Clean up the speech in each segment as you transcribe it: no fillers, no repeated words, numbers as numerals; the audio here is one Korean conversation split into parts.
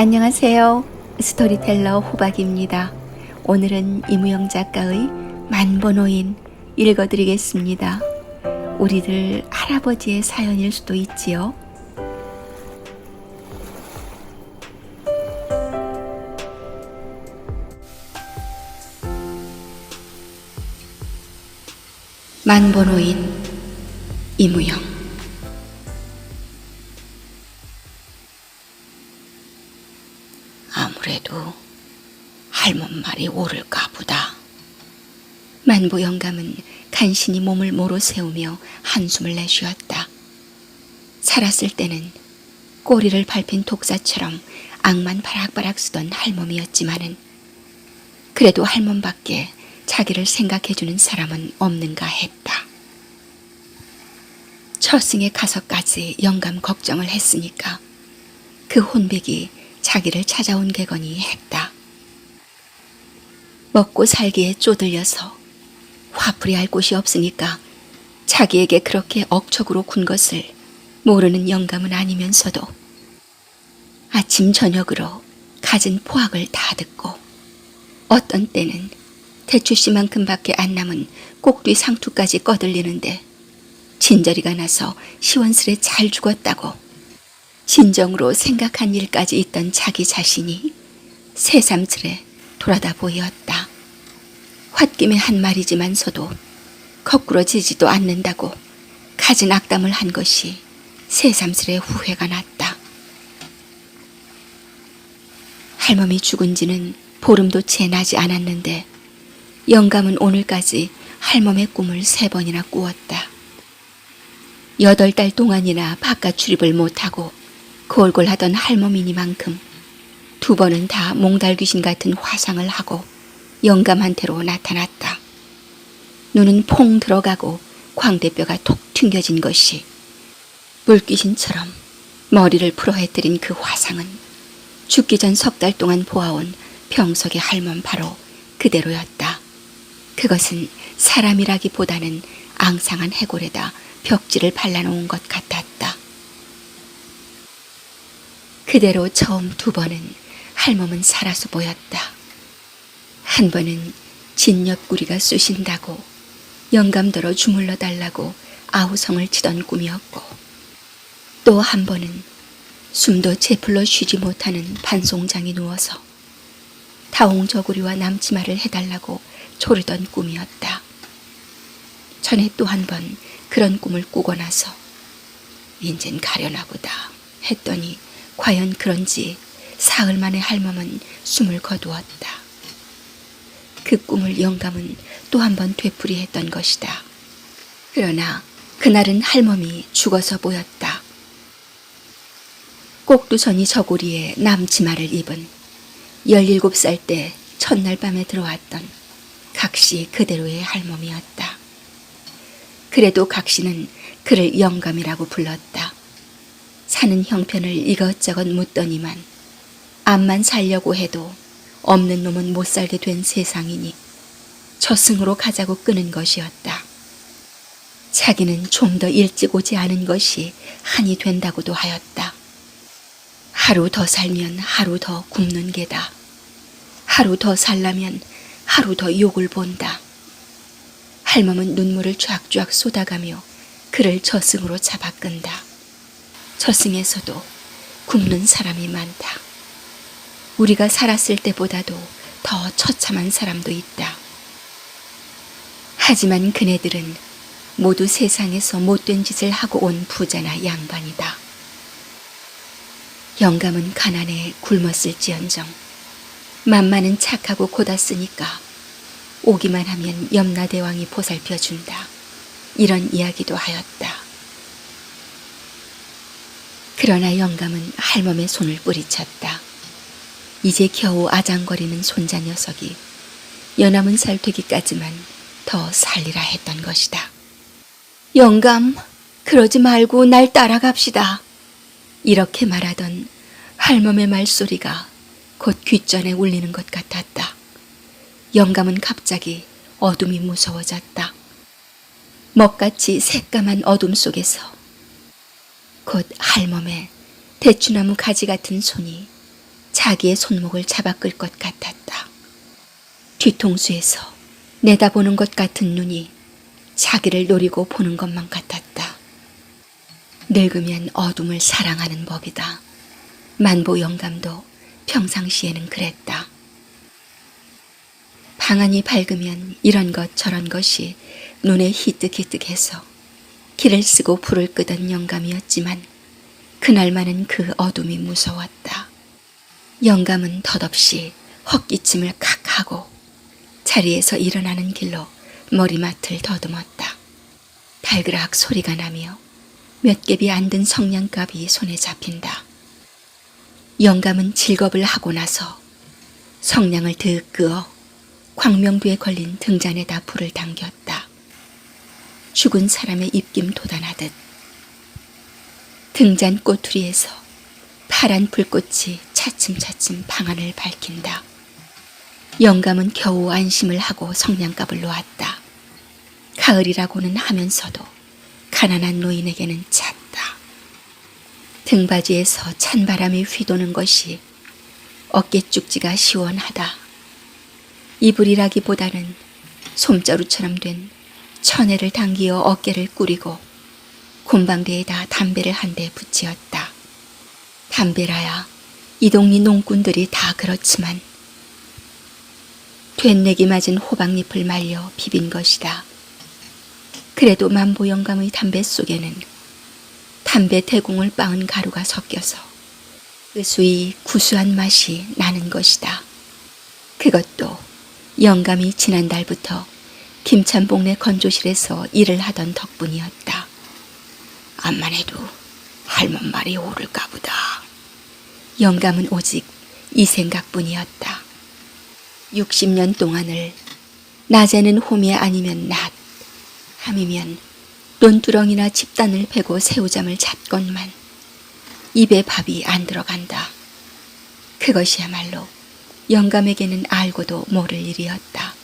안녕하세요. 스토리텔러 호박입니다. 오늘은 이무영 작가의 만번호인 읽어드리겠습니다. 우리들 할아버지의 사연일 수도 있지요. 만번호인 이무영. 아무래도 할멈 말이 옳을까 보다. 만보 영감은 간신히 몸을 모로 세우며 한숨을 내쉬었다. 살았을 때는 꼬리를 밟힌 독사처럼 악만 바락바락 쓰던 할멈이었지만은 그래도 할멈밖에 자기를 생각해주는 사람은 없는가 했다. 처승에 가서까지 영감 걱정을 했으니까 그 혼백이 자기를 찾아온 개거니 했다. 먹고 살기에 쪼들려서 화풀이 할 곳이 없으니까 자기에게 그렇게 억척으로 군 것을 모르는 영감은 아니면서도 아침 저녁으로 갖은 포악을 다 듣고 어떤 때는 대추씨만큼밖에 안 남은 꼭뒤 상투까지 꺼들리는데 진저리가 나서 시원스레 잘 죽었다고 진정으로 생각한 일까지 있던 자기 자신이 새삼스레 돌아다 보였다. 홧김에 한 말이지만서도 거꾸러지지도 않는다고 갖은 악담을 한 것이 새삼스레 후회가 났다. 할멈이 죽은 지는 보름도 채 나지 않았는데 영감은 오늘까지 할멈의 꿈을 3번이나 꾸었다. 8달 동안이나 바깥 출입을 못하고 골골하던 할멈이니만큼 2번은 다 몽달 귀신 같은 화상을 하고 영감한테로 나타났다. 눈은 퐁 들어가고 광대뼈가 톡 튕겨진 것이 물귀신처럼 머리를 풀어헤뜨린 그 화상은 죽기 전 3달 동안 보아온 병석의 할멈 바로 그대로였다. 그것은 사람이라기보다는 앙상한 해골에다 벽지를 발라놓은 것 같았다. 그대로 처음 2번은 할멈은 살아서 보였다. 한 번은 진옆구리가 쑤신다고 영감더러 주물러 달라고 아우성을 치던 꿈이었고 또 한 번은 숨도 제풀로 쉬지 못하는 반송장이 누워서 다홍저고리와 남치마를 해달라고 조르던 꿈이었다. 전에 또 한 번 그런 꿈을 꾸고 나서 인젠 가려나 보다 했더니 과연 그런지 사흘 만에 할멈은 숨을 거두었다. 그 꿈을 영감은 또 한 번 되풀이했던 것이다. 그러나 그날은 할멈이 죽어서 보였다. 꼭두선이 저고리에 남치마를 입은 17살 때 첫날 밤에 들어왔던 각시 그대로의 할멈이었다. 그래도 각시는 그를 영감이라고 불렀다. 사는 형편을 이것저것 묻더니만 암만 살려고 해도 없는 놈은 못 살게 된 세상이니 저승으로 가자고 끄는 것이었다. 자기는 좀 더 일찍 오지 않은 것이 한이 된다고도 하였다. 하루 더 살면 하루 더 굶는 게다. 하루 더 살려면 하루 더 욕을 본다. 할멈은 눈물을 쫙쫙 쏟아가며 그를 저승으로 잡아끈다. 저승에서도 굶는 사람이 많다. 우리가 살았을 때보다도 더 처참한 사람도 있다. 하지만 그네들은 모두 세상에서 못된 짓을 하고 온 부자나 양반이다. 영감은 가난에 굶었을지언정 만만은 착하고 고다쓰니까 오기만 하면 염라대왕이 보살펴준다. 이런 이야기도 하였다. 그러나 영감은 할멈의 손을 뿌리쳤다. 이제 겨우 아장거리는 손자 녀석이 연암은 살 되기까지만 더 살리라 했던 것이다. 영감, 그러지 말고 날 따라갑시다. 이렇게 말하던 할멈의 말소리가 곧 귓전에 울리는 것 같았다. 영감은 갑자기 어둠이 무서워졌다. 먹같이 새까만 어둠 속에서 곧 할멈의 대추나무 가지 같은 손이 자기의 손목을 잡아 끌 것 같았다. 뒤통수에서 내다보는 것 같은 눈이 자기를 노리고 보는 것만 같았다. 늙으면 어둠을 사랑하는 법이다. 만보 영감도 평상시에는 그랬다. 방안이 밝으면 이런 것 저런 것이 눈에 희뜩희뜩해서 길을 쓰고 불을 끄던 영감이었지만 그날만은 그 어둠이 무서웠다. 영감은 덧없이 헛기침을 칵 하고 자리에서 일어나는 길로 머리맡을 더듬었다. 달그락 소리가 나며 몇 겹이 안 든 성냥갑이 손에 잡힌다. 영감은 질겁을 하고 나서 성냥을 득 끄어 광명부에 걸린 등잔에다 불을 당겼다. 죽은 사람의 입김 돋아나듯 등잔 꼬투리에서 파란 불꽃이 차츰차츰 방안을 밝힌다. 영감은 겨우 안심을 하고 성냥갑을 놓았다. 가을이라고는 하면서도 가난한 노인에게는 찼다. 등받이에서 찬바람이 휘도는 것이 어깨 쭉지가 시원하다. 이불이라기보다는 솜자루처럼 된 천에를 당기어 어깨를 꾸리고 곰방대에다 담배를 한 대 붙이었다. 담배라야 이 동네 농꾼들이 다 그렇지만 된내기 맞은 호박잎을 말려 비빈 것이다. 그래도 만보 영감의 담배 속에는 담배 대궁을 빻은 가루가 섞여서 으수히 구수한 맛이 나는 것이다. 그것도 영감이 지난달부터 김찬봉네 건조실에서 일을 하던 덕분이었다. 암만 해도 할멈 말이 옳을까 보다. 영감은 오직 이 생각뿐이었다. 60년 동안을 낮에는 홈이 아니면 낮, 밤이면 논두렁이나 집단을 베고 새우잠을 잤건만 입에 밥이 안 들어간다. 그것이야말로 영감에게는 알고도 모를 일이었다.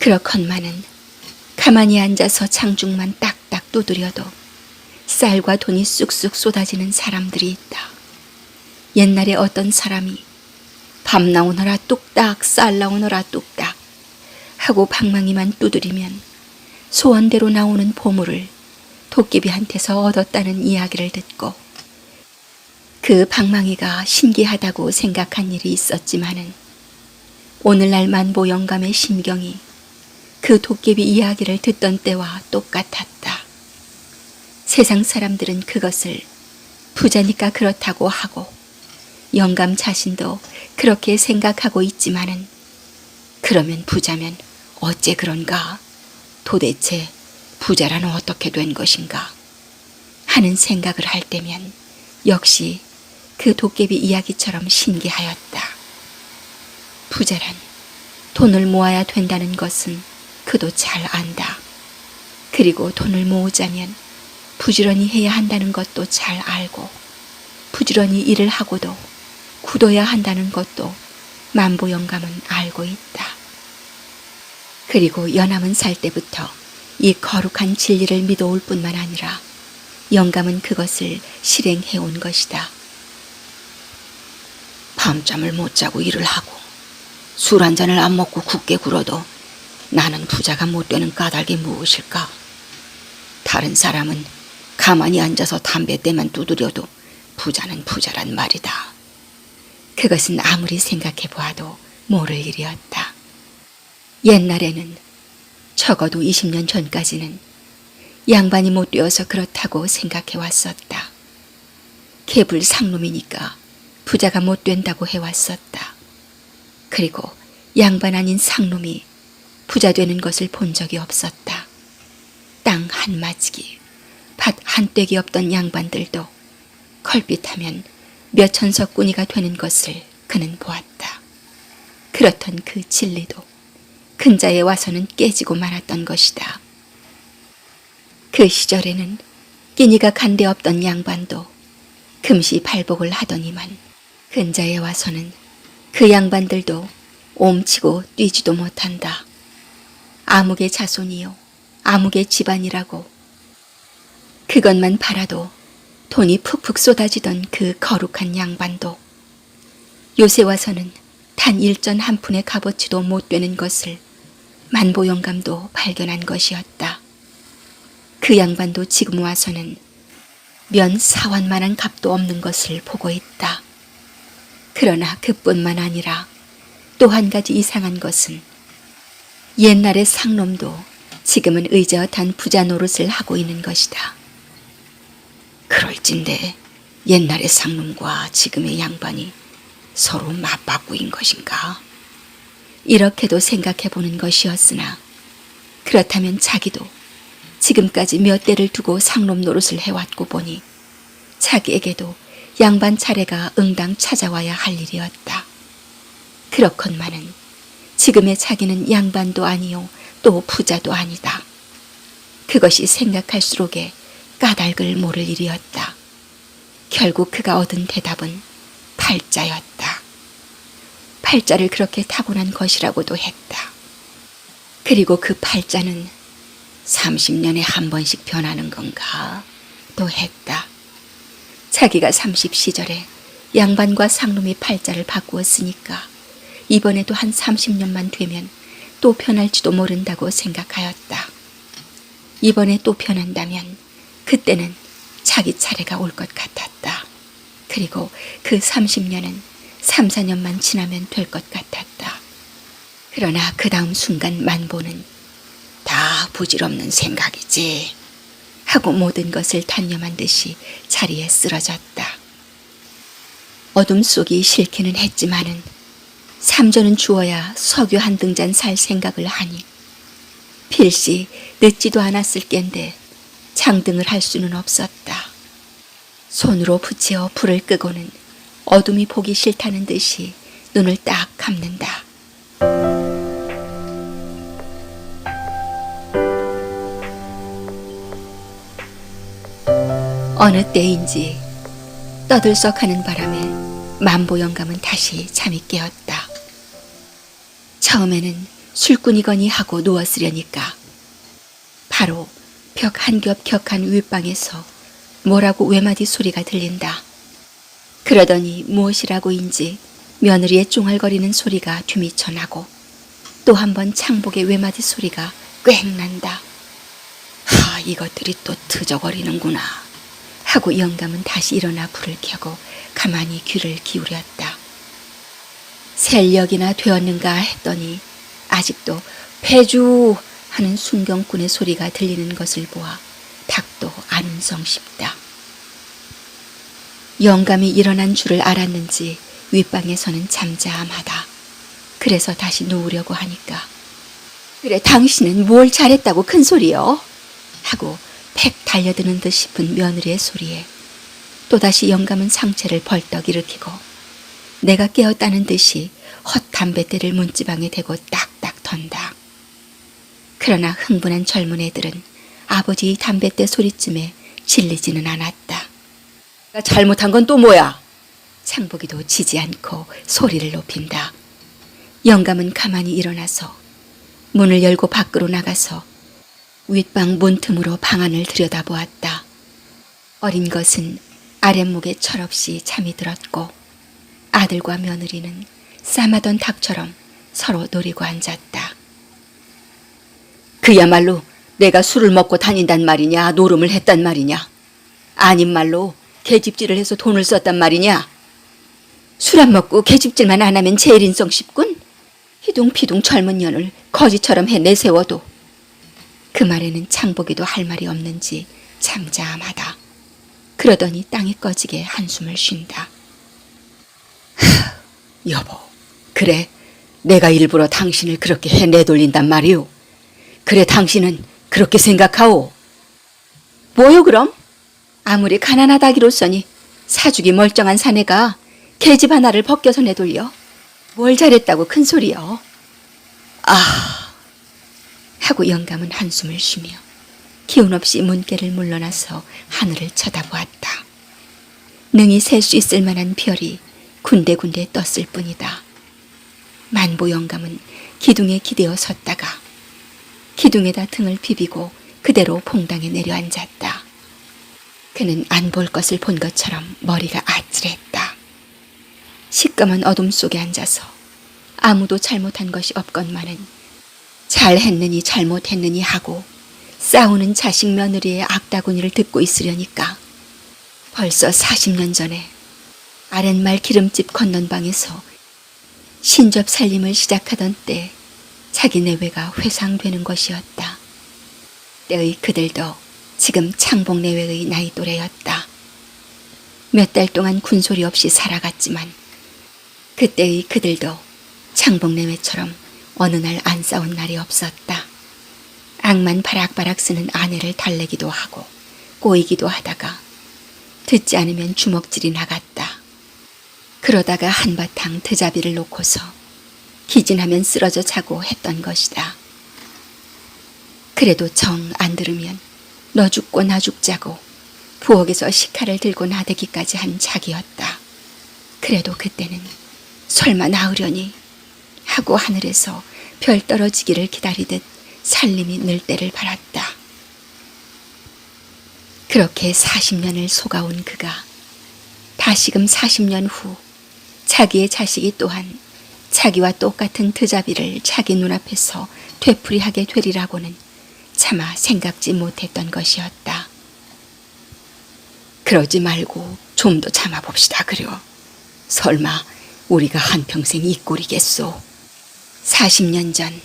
그렇건만은 가만히 앉아서 장죽만 딱딱 두드려도 쌀과 돈이 쑥쑥 쏟아지는 사람들이 있다. 옛날에 어떤 사람이 밥 나오너라 뚝딱 쌀 나오너라 뚝딱 하고 방망이만 두드리면 소원대로 나오는 보물을 도깨비한테서 얻었다는 이야기를 듣고 그 방망이가 신기하다고 생각한 일이 있었지만은 오늘날 만보 영감의 심경이 그 도깨비 이야기를 듣던 때와 똑같았다. 세상 사람들은 그것을 부자니까 그렇다고 하고 영감 자신도 그렇게 생각하고 있지만은 그러면 부자면 어째 그런가? 도대체 부자라는 어떻게 된 것인가? 하는 생각을 할 때면 역시 그 도깨비 이야기처럼 신기하였다. 부자란 돈을 모아야 된다는 것은 그도 잘 안다. 그리고 돈을 모으자면 부지런히 해야 한다는 것도 잘 알고 부지런히 일을 하고도 굳어야 한다는 것도 만보 영감은 알고 있다. 그리고 연함은 살 때부터 이 거룩한 진리를 믿어올 뿐만 아니라 영감은 그것을 실행해온 것이다. 밤잠을 못 자고 일을 하고 술 한 잔을 안 먹고 굳게 굴어도 나는 부자가 못 되는 까닭이 무엇일까? 다른 사람은 가만히 앉아서 담뱃대만 두드려도 부자는 부자란 말이다. 그것은 아무리 생각해 보아도 모를 일이었다. 옛날에는 적어도 20년 전까지는 양반이 못 되어서 그렇다고 생각해 왔었다. 개불 상놈이니까 부자가 못 된다고 해왔었다. 그리고 양반 아닌 상놈이 부자 되는 것을 본 적이 없었다. 땅 한 마지기, 밭 한 떼기 없던 양반들도 걸핏하면 몇 천석꾼이가 되는 것을 그는 보았다. 그렇던 그 진리도 근자에 와서는 깨지고 말았던 것이다. 그 시절에는 끼니가 간데 없던 양반도 금시 발복을 하더니만 근자에 와서는 그 양반들도 옴치고 뛰지도 못한다. 아무개 자손이요, 아무개 집안이라고 그것만 바라도 돈이 푹푹 쏟아지던 그 거룩한 양반도 요새 와서는 단 일전 한 푼의 값어치도 못 되는 것을 만보 영감도 발견한 것이었다. 그 양반도 지금 와서는 면 사원만한 값도 없는 것을 보고 있다. 그러나 그뿐만 아니라 또 한 가지 이상한 것은 옛날의 상놈도 지금은 의젓한 부자 노릇을 하고 있는 것이다. 그럴진데 옛날의 상놈과 지금의 양반이 서로 맞바꾸인 것인가? 이렇게도 생각해 보는 것이었으나 그렇다면 자기도 지금까지 몇 대를 두고 상놈 노릇을 해왔고 보니 자기에게도 양반 차례가 응당 찾아와야 할 일이었다. 그렇건만은 지금의 자기는 양반도 아니요 또 부자도 아니다. 그것이 생각할수록에 까닭을 모를 일이었다. 결국 그가 얻은 대답은 팔자였다. 팔자를 그렇게 타고난 것이라고도 했다. 그리고 그 팔자는 30년에 한 번씩 변하는 건가? 또 했다. 자기가 30시절에 양반과 상놈이 팔자를 바꾸었으니까 이번에도 한 30년만 되면 또 변할지도 모른다고 생각하였다. 이번에 또 변한다면 그때는 자기 차례가 올 것 같았다. 그리고 그 30년은 3, 4년만 지나면 될 것 같았다. 그러나 그 다음 순간 만보는 다 부질없는 생각이지 하고 모든 것을 단념한 듯이 자리에 쓰러졌다. 어둠 속이 싫기는 했지만은 삼전은 주어야 석유 한 등잔 살 생각을 하니 필시 늦지도 않았을 겐데 장등을 할 수는 없었다. 손으로 붙여 불을 끄고는 어둠이 보기 싫다는 듯이 눈을 딱 감는다. 어느 때인지 떠들썩하는 바람에 만보 영감은 다시 잠이 깨었다. 처음에는 술꾼이거니 하고 누웠으려니까 바로 벽 한 겹 격한 윗방에서 뭐라고 외마디 소리가 들린다. 그러더니 무엇이라고인지 며느리의 쫑알거리는 소리가 뒤미쳐 나고 또 한 번 창복의 외마디 소리가 꽥 난다. 이것들이 또 트저거리는구나 하고 영감은 다시 일어나 불을 켜고 가만히 귀를 기울였다. 셀력이나 되었는가 했더니 아직도 패주 하는 순경꾼의 소리가 들리는 것을 보아 닭도 안운성 싶다. 영감이 일어난 줄을 알았는지 윗방에서는 잠잠하다. 그래서 다시 누우려고 하니까 그래 당신은 뭘 잘했다고 큰 소리요? 하고 팩 달려드는 듯 싶은 며느리의 소리에 또다시 영감은 상체를 벌떡 일으키고 내가 깨었다는 듯이 헛 담뱃대를 문지방에 대고 딱딱 턴다. 그러나 흥분한 젊은 애들은 아버지의 담뱃대 소리쯤에 질리지는 않았다. 잘못한 건 또 뭐야? 창복이도 지지 않고 소리를 높인다. 영감은 가만히 일어나서 문을 열고 밖으로 나가서 윗방 문틈으로 방 안을 들여다보았다. 어린 것은 아랫목에 철없이 잠이 들었고 아들과 며느리는 싸마던 닭처럼 서로 노리고 앉았다. 그야말로 내가 술을 먹고 다닌단 말이냐 노름을 했단 말이냐 아닌 말로 계집질을 해서 돈을 썼단 말이냐. 술 안 먹고 계집질만 안 하면 제일 인성 쉽군. 희둥피둥 젊은 년을 거지처럼 해 내세워도. 그 말에는 창복이도 할 말이 없는지 잠잠하다. 그러더니 땅이 꺼지게 한숨을 쉰다. 여보, 그래 내가 일부러 당신을 그렇게 해 내돌린단 말이오. 그래 당신은 그렇게 생각하오. 뭐요 그럼? 아무리 가난하다기로서니 사죽이 멀쩡한 사내가 계집 하나를 벗겨서 내돌려? 뭘 잘했다고 큰 소리여. 하고 영감은 한숨을 쉬며 기운 없이 문개를 물러나서 하늘을 쳐다보았다. 능히 셀 수 있을 만한 별이 군데군데 떴을 뿐이다. 만보 영감은 기둥에 기대어 섰다가 기둥에다 등을 비비고 그대로 봉당에 내려앉았다. 그는 안 볼 것을 본 것처럼 머리가 아찔했다. 시꺼먼 어둠 속에 앉아서 아무도 잘못한 것이 없건만은 잘했느니 잘못했느니 하고 싸우는 자식 며느리의 악다구니를 듣고 있으려니까 벌써 40년 전에 아랫말 기름집 건넌방에서 신접 살림을 시작하던 때 자기 내외가 회상되는 것이었다. 때의 그들도 지금 창복 내외의 나이 또래였다. 몇 달 동안 군소리 없이 살아갔지만 그때의 그들도 창복 내외처럼 어느 날 안 싸운 날이 없었다. 악만 바락바락 쓰는 아내를 달래기도 하고 꼬이기도 하다가 듣지 않으면 주먹질이 나갔다. 그러다가 한바탕 드자비를 놓고서 기진하면 쓰러져 자고 했던 것이다. 그래도 정 안 들으면 너 죽고 나 죽자고 부엌에서 식칼을 들고 나대기까지 한 자기였다. 그래도 그때는 설마 나으려니 하고 하늘에서 별 떨어지기를 기다리듯 살림이 늘 때를 바랐다. 그렇게 40년을 속아온 그가 다시금 40년 후 자기의 자식이 또한 자기와 똑같은 드자비를 자기 눈앞에서 되풀이하게 되리라고는 차마 생각지 못했던 것이었다. 그러지 말고 좀 더 참아봅시다 그려. 설마 우리가 한평생 이 꼴이겠소. 40년 전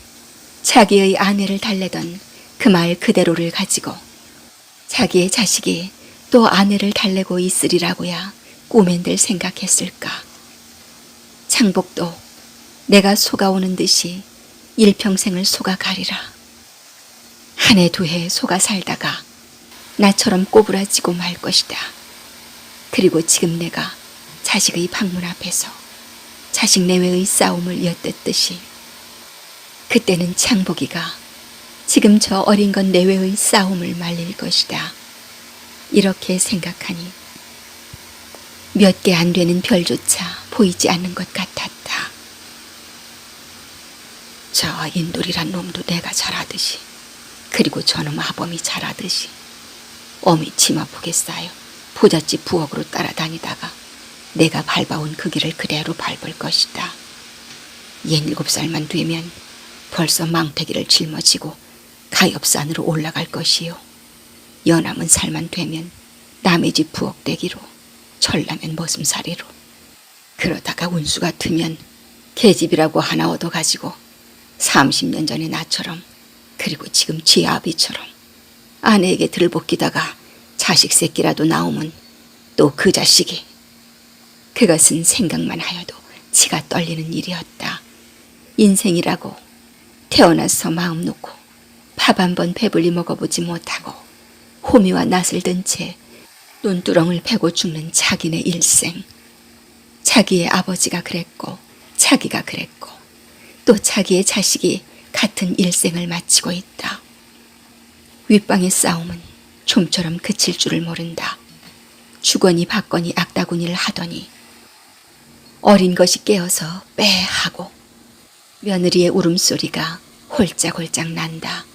자기의 아내를 달래던 그 말 그대로를 가지고 자기의 자식이 또 아내를 달래고 있으리라고야 꿈엔들 생각했을까. 창복도 내가 속아오는 듯이 일평생을 속아가리라. 한 해 두 해 속아 살다가 나처럼 꼬부라지고 말 것이다. 그리고 지금 내가 자식의 방문 앞에서 자식 내외의 싸움을 엿듣듯이 그때는 창복이가 지금 저 어린 것 내외의 싸움을 말릴 것이다. 이렇게 생각하니 몇 개 안 되는 별조차 보이지 않는 것 같았다. 저 인돌이란 놈도 내가 잘하듯이 그리고 저놈 아범이 잘하듯이 어미 치마 보겠어요. 부잣집 부엌으로 따라다니다가 내가 밟아온 그 길을 그대로 밟을 것이다. 17살만 되면 벌써 망태기를 짊어지고 가엾산으로 올라갈 것이요. 연함은 살만 되면 남의 집 부엌대기로 철라면 머슴살이로 그러다가 운수 같으면 계집이라고 하나 얻어가지고 30년 전에 나처럼 그리고 지금 지 아비처럼 아내에게 들볶이다가 자식 새끼라도 나오면 또 그 자식이 그것은 생각만 하여도 치가 떨리는 일이었다. 인생이라고 태어나서 마음 놓고 밥 한 번 배불리 먹어보지 못하고 호미와 낫을 든 채 논두렁을 베고 죽는 자기네 일생. 자기의 아버지가 그랬고 자기가 그랬고 또 자기의 자식이 같은 일생을 마치고 있다. 윗방의 싸움은 좀처럼 그칠 줄을 모른다. 주거니 받거니 악다구니를 하더니 어린 것이 깨어서 빼 하고 며느리의 울음소리가 홀짝홀짝 난다.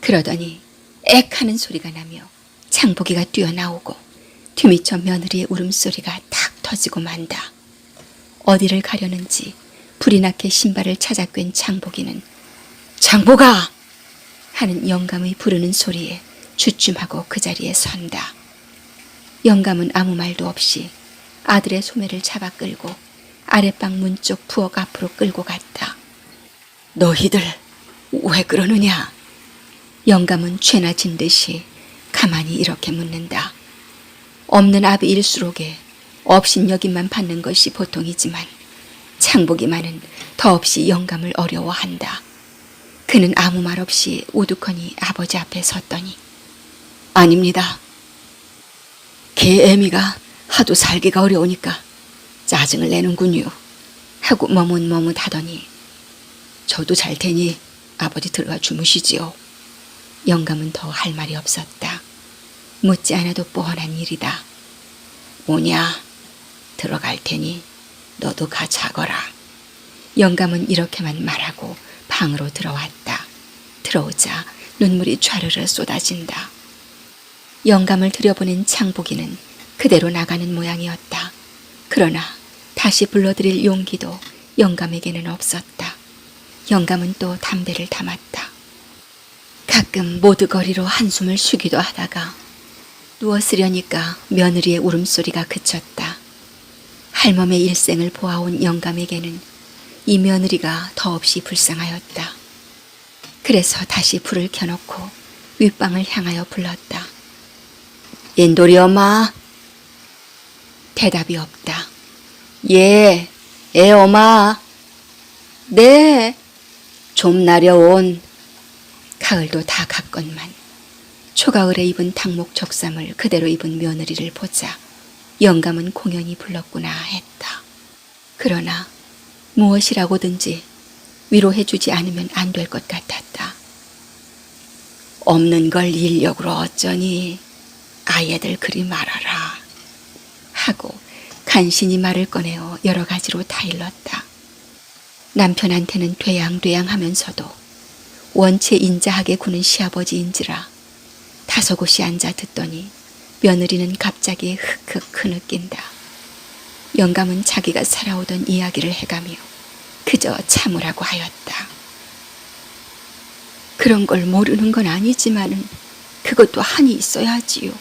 그러더니 액 하는 소리가 나며 창복이가 뛰어나오고 뒤미쳐 며느리의 울음소리가 탁 터지고 만다. 어디를 가려는지 불이 나게 신발을 찾아 꿰인 창복이는 장복아! 하는 영감의 부르는 소리에 주춤하고 그 자리에 선다. 영감은 아무 말도 없이 아들의 소매를 잡아 끌고 아랫방 문 쪽 부엌 앞으로 끌고 갔다. 너희들 왜 그러느냐? 영감은 죄나 진 듯이 가만히 이렇게 묻는다. 없는 아비일수록에 업신여김만 받는 것이 보통이지만 창복이만은 더없이 영감을 어려워한다. 그는 아무 말 없이 우두커니 아버지 앞에 섰더니 아닙니다. 걔 애미가 하도 살기가 어려우니까 짜증을 내는군요. 하고 머뭇머뭇하더니 저도 잘 테니 아버지 들어가 주무시지요. 영감은 더 할 말이 없었다. 묻지 않아도 뻔한 일이다. 오냐 들어갈 테니 너도 가 자거라. 영감은 이렇게만 말하고 방으로 들어왔다. 들어오자 눈물이 좌르르 쏟아진다. 영감을 들여보낸 창복이는 그대로 나가는 모양이었다. 그러나 다시 불러들일 용기도 영감에게는 없었다. 영감은 또 담배를 담았다. 가끔 모드거리로 한숨을 쉬기도 하다가 누웠으려니까 며느리의 울음소리가 그쳤다. 할멈의 일생을 보아온 영감에게는 이 며느리가 더없이 불쌍하였다. 그래서 다시 불을 켜놓고 윗방을 향하여 불렀다. 인돌이 엄마. 대답이 없다. 예, 애 엄마. 네, 좀 나려온. 가을도 다 갔건만 초가을에 입은 닭목 적삼을 그대로 입은 며느리를 보자 영감은 공연히 불렀구나 했다. 그러나 무엇이라고든지 위로해주지 않으면 안 될 것 같았다. 없는 걸 인력으로 어쩌니 아예들 그리 말아라 하고 간신히 말을 꺼내어 여러 가지로 타일렀다. 남편한테는 되양되양하면서도 원체 인자하게 구는 시아버지인지라 다소곳이 앉아 듣더니 며느리는 갑자기 흑흑 흐느낀다. 영감은 자기가 살아오던 이야기를 해가며 그저 참으라고 하였다. 그런 걸 모르는 건 아니지만은 그것도 한이 있어야지요.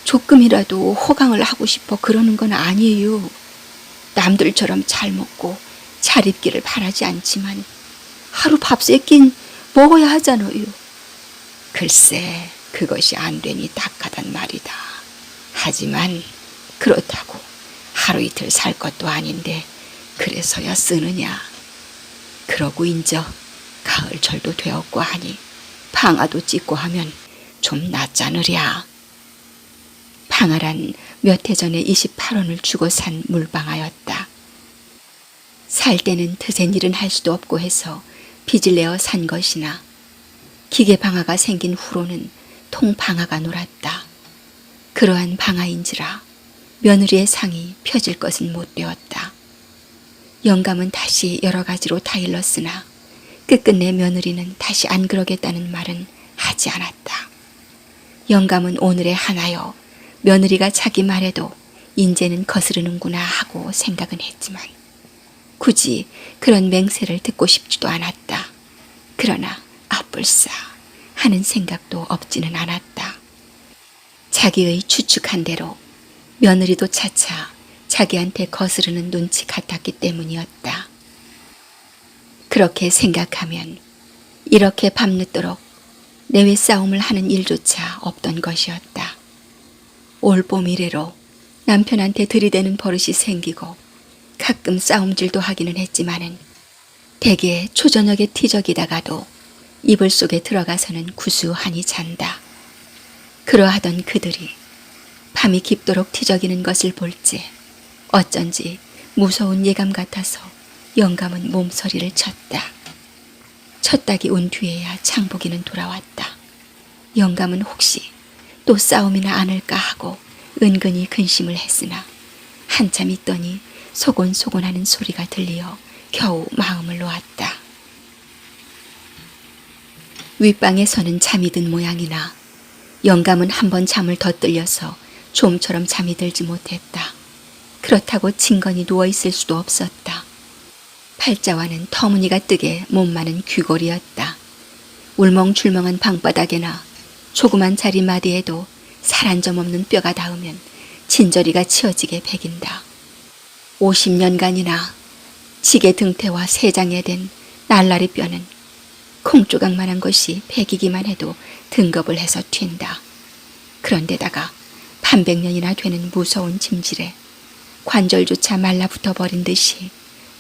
조금이라도 호강을 하고 싶어 그러는 건 아니에요. 남들처럼 잘 먹고 잘 입기를 바라지 않지만 하루 밥 세 끼는 먹어야 하잖아요. 글쎄 그것이 안 되니 닥하단 말이다. 하지만 그렇다고 하루 이틀 살 것도 아닌데 그래서야 쓰느냐. 그러고 인저 가을철도 되었고 하니 방아도 찍고 하면 좀 낫잖으랴. 방아란 몇 해 전에 28원을 주고 산 물방아였다. 살 때는 드센 일은 할 수도 없고 해서 빚을 내어 산 것이나 기계방아가 생긴 후로는 통방아가 놀았다. 그러한 방아인지라 며느리의 상이 펴질 것은 못 되었다. 영감은 다시 여러 가지로 타일렀으나 끝끝내 며느리는 다시 안 그러겠다는 말은 하지 않았다. 영감은 오늘의 하나여 며느리가 자기 말에도 인제는 거스르는구나 하고 생각은 했지만 굳이 그런 맹세를 듣고 싶지도 않았다. 그러나 아뿔싸 하는 생각도 없지는 않았다. 자기의 추측한 대로 며느리도 차차 자기한테 거스르는 눈치 같았기 때문이었다. 그렇게 생각하면 이렇게 밤늦도록 내외 싸움을 하는 일조차 없던 것이었다. 올봄 이래로 남편한테 들이대는 버릇이 생기고 가끔 싸움질도 하기는 했지만은 대개 초저녁에 티적이다가도 이불 속에 들어가서는 구수하니 잔다. 그러하던 그들이 밤이 깊도록 티적이는 것을 볼지 어쩐지 무서운 예감 같아서 영감은 몸서리를 쳤다. 첫 닭이 온 뒤에야 장보기는 돌아왔다. 영감은 혹시 또 싸움이나 않을까 하고 은근히 근심을 했으나 한참 있더니 소곤소곤하는 소리가 들리어 겨우 마음을 놓았다. 윗방에서는 잠이 든 모양이나 영감은 한 번 잠을 더 들려서 좀처럼 잠이 들지 못했다. 그렇다고 진건히 누워있을 수도 없었다. 팔자와는 터무니가 뜨게 몸 많은 귀골이었다. 울멍줄멍한 방바닥에나 조그만 자리마디에도 살 한 점 없는 뼈가 닿으면 진저리가 치어지게 배긴다. 50년간이나 지게 등태와 세장에 된 날라리 뼈는 콩조각만한 것이 배기기만 해도 등겁을 해서 튄다. 그런데다가 반백년이나 되는 무서운 짐질에 관절조차 말라붙어 버린 듯이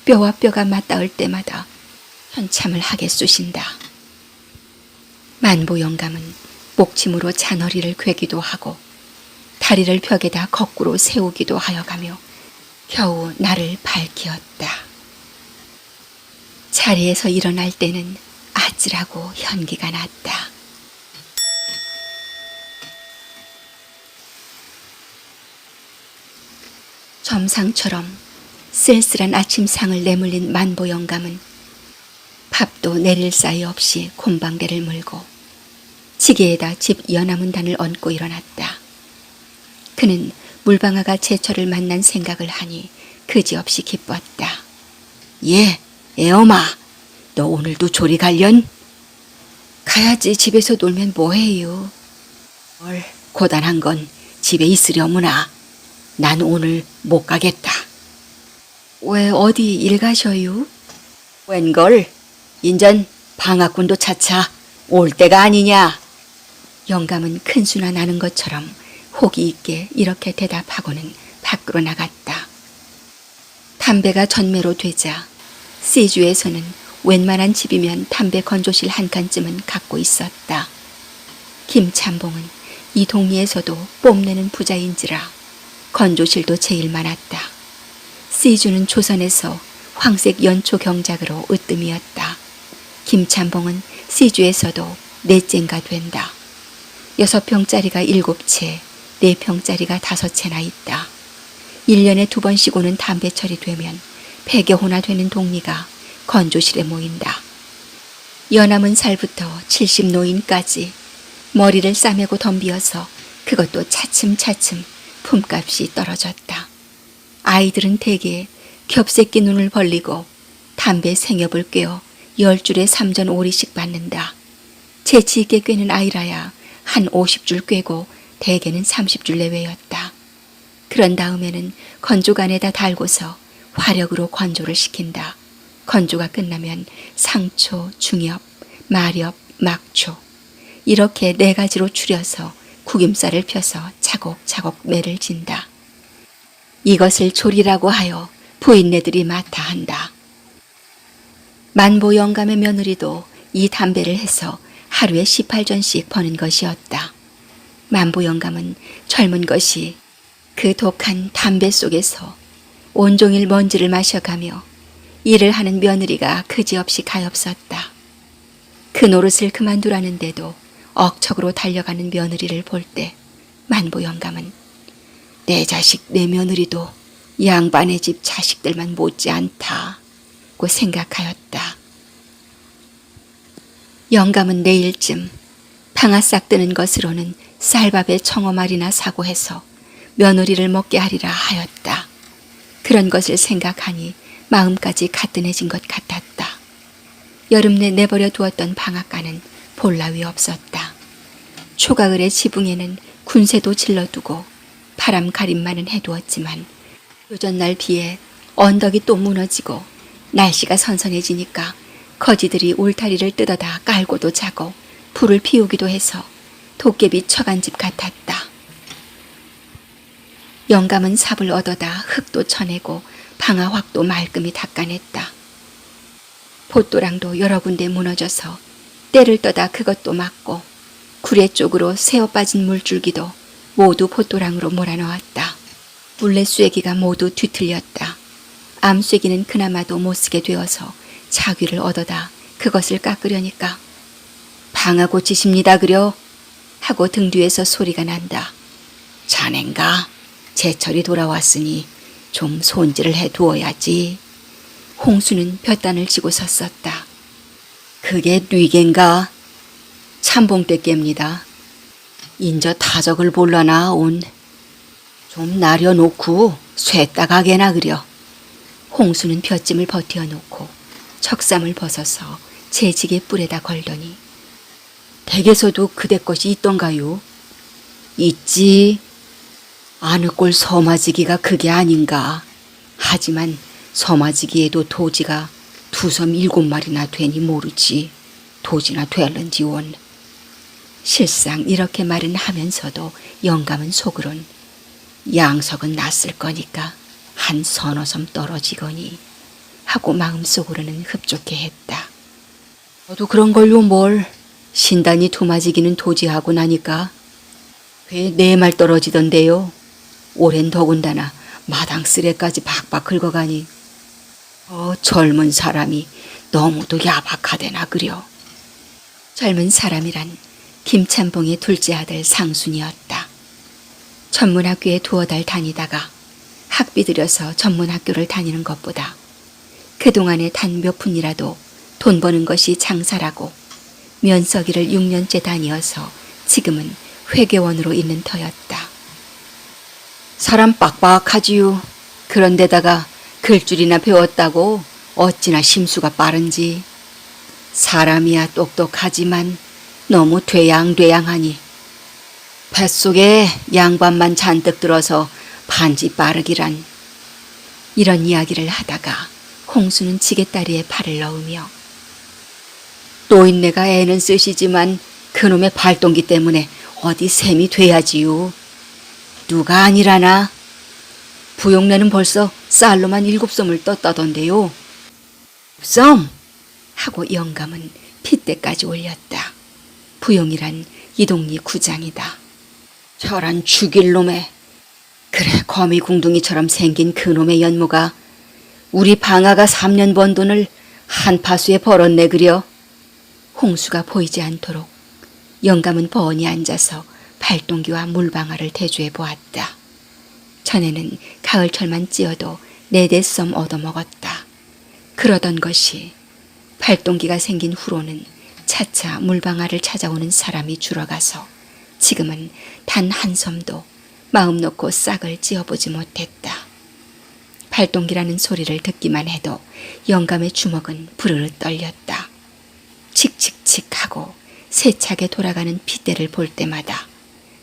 뼈와 뼈가 맞닿을 때마다 현참을 하게 쑤신다. 만보 영감은 목침으로 잔어리를 괴기도 하고 다리를 벽에다 거꾸로 세우기도 하여가며 겨우 나를 밝히었다. 자리에서 일어날 때는 아찔하고 현기가 났다. 점상처럼 쓸쓸한 아침상을 내물린 만보 영감은 밥도 내릴 사이 없이 곰방대를 물고 지게에다 집 연화문단을 얹고 일어났다. 그는 물방아가 제철을 만난 생각을 하니 그지없이 기뻤다. 예, 애엄아, 너 오늘도 조리 갈련? 가야지. 집에서 놀면 뭐해요. 뭘 고단한 건 집에 있으려무나. 난 오늘 못 가겠다. 왜 어디 일 가셔요? 웬걸? 인전 방학군도 차차 올 때가 아니냐. 영감은 큰 수나 나는 것처럼 호기 있게 이렇게 대답하고는 밖으로 나갔다. 담배가 전매로 되자 시주에서는 웬만한 집이면 담배 건조실 한 칸쯤은 갖고 있었다. 김참봉은 이 동리에서도 뽐내는 부자인지라 건조실도 제일 많았다. 시주는 조선에서 황색 연초 경작으로 으뜸이었다. 김참봉은 시주에서도 넷째인가 된다. 6평짜리가 7채, 4평짜리가 5채나 있다. 1년에 2번씩 오는 담배철이 되면 100여 호나 되는 동리가 건조실에 모인다. 연함은 살부터 70 노인까지 머리를 싸매고 덤비어서 그것도 차츰차츰 품값이 떨어졌다. 아이들은 대개 겹새끼 눈을 벌리고 담배 생엽을 꿰어 10줄에 3전 5리씩 받는다. 재치 있게 꿰는 아이라야 한 50줄 꿰고 대개는 30줄 내외였다. 그런 다음에는 건조간에다 달고서 화력으로 건조를 시킨다. 건조가 끝나면 상초, 중엽, 마렵, 막초 이렇게 4가지로 추려서 구김살을 펴서 차곡차곡 매를 진다. 이것을 조리라고 하여 부인네들이 맡아 한다. 만보 영감의 며느리도 이 담배를 해서 하루에 18전씩 버는 것이었다. 만보 영감은 젊은 것이 그 독한 담배 속에서 온종일 먼지를 마셔가며 일을 하는 며느리가 그지없이 가엾었다. 그 노릇을 그만두라는데도 억척으로 달려가는 며느리를 볼 때 만보 영감은 내 자식 내 며느리도 양반의 집 자식들만 못지않다고 생각하였다. 영감은 내일쯤 방아싹 뜨는 것으로는 쌀밥에 청어말이나 사고 해서 며느리를 먹게 하리라 하였다. 그런 것을 생각하니 마음까지 가뜩해진 것 같았다. 여름내 내버려 두었던 방앗간은 볼나위 없었다. 초가을의 지붕에는 군새도 질러두고 바람 가림만은 해두었지만 요전날 비에 언덕이 또 무너지고 날씨가 선선해지니까 거지들이 울타리를 뜯어다 깔고도 자고 불을 피우기도 해서 도깨비 처간집 같았다. 영감은 삽을 얻어다 흙도 쳐내고 방아확도 말끔히 닦아냈다. 봇도랑도 여러 군데 무너져서 때를 떠다 그것도 막고 구레 쪽으로 새어 빠진 물줄기도 모두 봇도랑으로 몰아넣었다. 물레 쐐기가 모두 뒤틀렸다. 암쐐기는 그나마도 못쓰게 되어서 자귀를 얻어다 그것을 깎으려니까 방아 고치십니다 그려 하고 등 뒤에서 소리가 난다. 자넨가 제철이 돌아왔으니 좀 손질을 해두어야지. 홍수는 볕단을 쥐고 섰었다. 그게 뉘겐가? 참봉대 깹니다. 인저 타적을 볼라나 온. 좀 나려놓고 쇠따 가게나 그려. 홍수는 볕짐을 버티어놓고 척삼을 벗어서 재지게 뿔에다 걸더니 댁에서도 그대 것이 있던가요? 있지. 아느 꼴 서마지기가 그게 아닌가. 하지만 서마지기에도 도지가 2섬 7마리나 되니 모르지. 도지나 될런지 원. 실상 이렇게 말은 하면서도 영감은 속으론 양석은 났을 거니까 한 서너 섬 떨어지거니 하고 마음속으로는 흡족해 했다. 너도 그런 걸요 뭘. 신단이 두마지기는 도지하고 나니까 왜 내 말 떨어지던데요. 오랜 더군다나 마당 쓰레까지 박박 긁어가니 젊은 사람이 너무도 야박하대나 그려. 젊은 사람이란 김참봉의 둘째 아들 상순이었다. 전문학교에 2달 다니다가 학비 들여서 전문학교를 다니는 것보다 그동안에 단 몇 푼이라도 돈 버는 것이 장사라고 면서기를 6년째 다니어서 지금은 회계원으로 있는 터였다. 사람 빡빡하지요. 그런데다가 글줄이나 배웠다고 어찌나 심수가 빠른지. 사람이야 똑똑하지만 너무 되양되양하니 뱃속에 양반만 잔뜩 들어서 반지 빠르기란. 이런 이야기를 하다가 홍수는 지게다리에 팔을 넣으며 노인네가 애는 쓰시지만 그놈의 발동기 때문에 어디 셈이 돼야지요. 누가 아니라나. 부용내는 벌써 쌀로만 7섬을 떴다던데요. 썸! 하고 영감은 핏대까지 올렸다. 부용이란 이동리 구장이다. 저런 죽일 놈의. 그래, 거미궁둥이처럼 생긴 그놈의 연모가 우리 방아가 3년 번 돈을 한파수에 벌었네 그려. 홍수가 보이지 않도록 영감은 뻔히 앉아서 발동기와 물방아를 대조해 보았다. 전에는 가을철만 찌어도 4-5섬 얻어먹었다. 그러던 것이 발동기가 생긴 후로는 차차 물방아를 찾아오는 사람이 줄어가서 지금은 단 한 섬도 마음 놓고 싹을 찌어보지 못했다. 발동기라는 소리를 듣기만 해도 영감의 주먹은 부르르 떨렸다. 칙칙칙 하고 세차게 돌아가는 핏대를 볼 때마다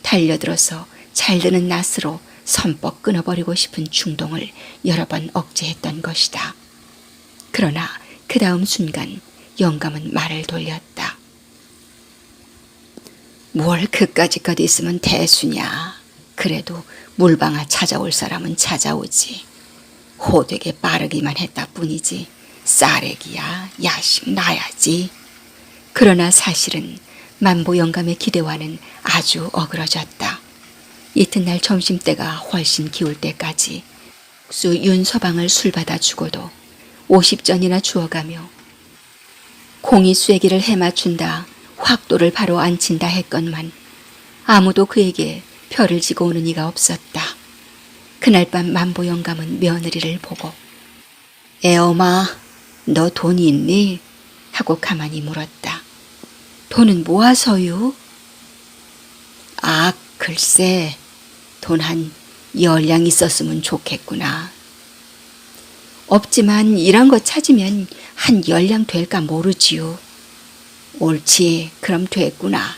달려들어서 잘 드는 낫으로 선뻑 끊어버리고 싶은 충동을 여러 번 억제했던 것이다. 그러나 그 다음 순간 영감은 말을 돌렸다. 뭘 그까짓 있으면 대수냐. 그래도 물방아 찾아올 사람은 찾아오지. 호되게 빠르기만 했다 뿐이지. 싸래기야 야식 나야지. 그러나 사실은 만보 영감의 기대와는 아주 어그러졌다. 이튿날 점심때가 훨씬 기울 때까지 국수 윤서방을 술 받아 주고도 50전이나 주어가며 공이 쐐기를 해맞춘다, 확도를 바로 앉힌다 했건만 아무도 그에게 별을 지고 오는 이가 없었다. 그날 밤 만보 영감은 며느리를 보고 애엄마, 너 돈이 있니? 하고 가만히 물었다. 돈은 모아서요? 아, 글쎄, 돈 한 10량 있었으면 좋겠구나. 없지만 일한 거 찾으면 한 10량 될까 모르지요. 옳지, 그럼 됐구나.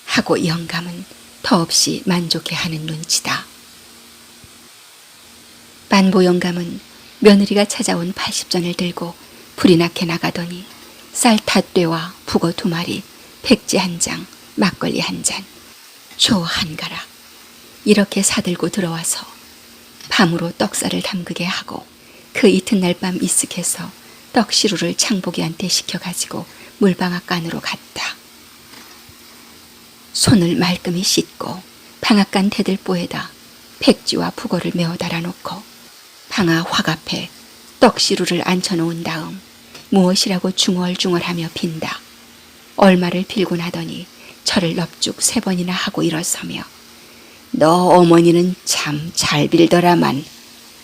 하고 영감은 더없이 만족해하는 눈치다. 만보 영감은 며느리가 찾아온 80전을 들고 불이 나게 나가더니 쌀 탓대와 북어 2마리, 백지 1장, 막걸리 1잔, 조 1가락 이렇게 사들고 들어와서 밤으로 떡살을 담그게 하고 그 이튿날 밤 이쓱해서 떡시루를 창복이한테 시켜가지고 물방아 간으로 갔다. 손을 말끔히 씻고 방앗간 대들보에다 백지와 북어를 메어 달아놓고 방아 확 앞에 떡시루를 앉혀놓은 다음 무엇이라고 중얼중얼하며 빈다. 얼마를 빌고 나더니 절을 넙죽 3번이나 하고 일어서며 너 어머니는 참 잘 빌더라만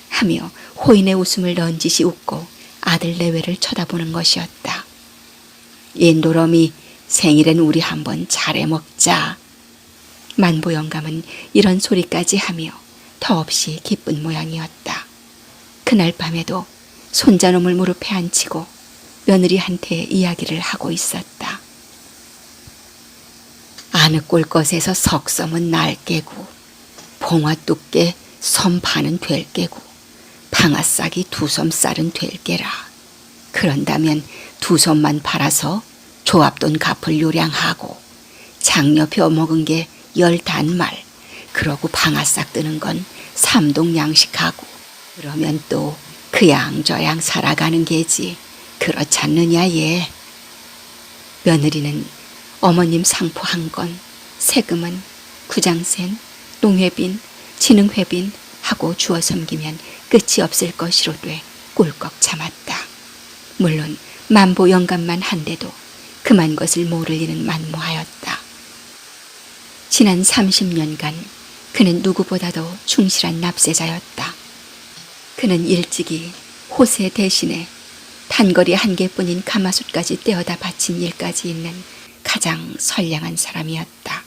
하며 호인의 웃음을 넌지시 웃고 아들 내외를 쳐다보는 것이었다. 인도럼이 생일엔 우리 한번 잘해 먹자. 만보 영감은 이런 소리까지 하며 더없이 기쁜 모양이었다. 그날 밤에도 손자놈을 무릎에 앉히고 며느리한테 이야기를 하고 있었다. 아느 꼴 것에서 석섬은 날 깨고 봉화 뚝게 섬 반은 될 깨고 방아싹이 2섬 쌀은 될 깨라. 그런다면 2섬만 팔아서 조합돈 갚을 요량하고 장녀 벼 먹은 게 10단말, 그러고 방아싹 뜨는 건 3동 양식하고 그러면 또 그양 저양 살아가는 게지. 그렇잖느냐 얘. 며느리는 어머님 상포 1건, 세금은 구장센, 농회빈, 진흥회빈 하고 주어 섬기면 끝이 없을 것이로돼 꿀꺽 참았다. 물론 만보 영감만 한데도 그만 것을 모를 일은 만무하였다. 지난 30년간 그는 누구보다도 충실한 납세자였다. 그는 일찍이 호세 대신에 단거리 1개뿐인 가마솥까지 떼어다 바친 일까지 있는 가장 선량한 사람이었다.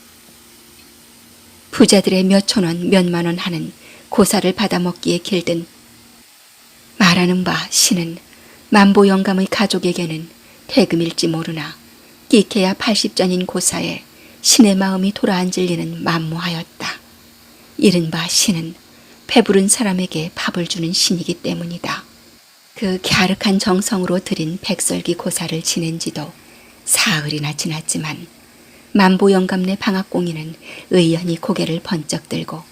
부자들의 몇 천원, 몇만원 하는 고사를 받아먹기에 길든 말하는 바 신은 만보 영감의 가족에게는 대금일지 모르나 끼케야 80전인 고사에 신의 마음이 돌아앉을 리는 만무하였다. 이른바 신은 배부른 사람에게 밥을 주는 신이기 때문이다. 그 갸륵한 정성으로 들인 백설기 고사를 지낸 지도 사흘이나 지났지만 만보 영감네 방앗공이는 의연히 고개를 번쩍 들고